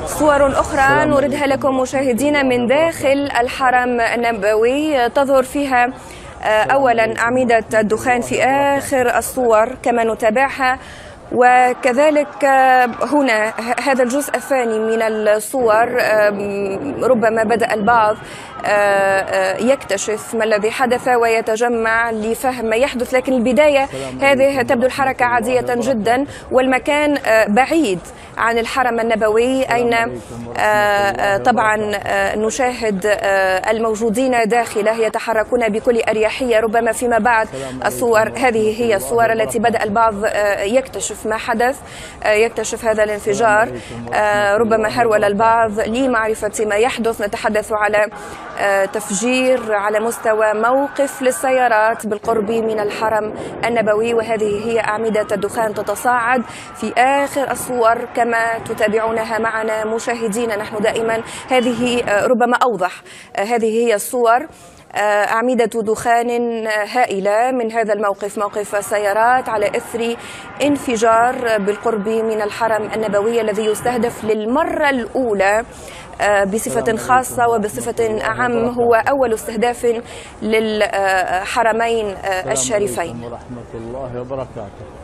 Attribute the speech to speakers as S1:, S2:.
S1: صور أخرى نوردها لكم مشاهدينا من داخل الحرم النبوي تظهر فيها أولا أعمدة الدخان في آخر الصور كما نتابعها، وكذلك هنا هذا الجزء الثاني من الصور ربما بدأ البعض يكتشف ما الذي حدث ويتجمع لفهم ما يحدث، لكن البداية هذه تبدو الحركة عادية جدا والمكان بعيد عن الحرم النبوي أين طبعا نشاهد الموجودين داخله يتحركون بكل أريحية. ربما فيما بعد الصور هذه هي الصور التي بدأ البعض يكتشف ما حدث، يكتشف هذا الانفجار، ربما هرول البعض لمعرفة ما يحدث. نتحدث على تفجير على مستوى موقف للسيارات بالقرب من الحرم النبوي، وهذه هي أعمدة الدخان تتصاعد في آخر الصور كما تتابعونها معنا مشاهدينا. نحن دائما هذه ربما أوضح، هذه هي الصور، أعمدة دخان هائلة من هذا الموقف، موقف السيارات على إثر انفجار بالقرب من الحرم النبوي الذي يستهدف للمرة الأولى بصفة خاصة وبصفة أعم، هو أول استهداف للحرمين الشريفين.
S2: ورحمة الله وبركاته.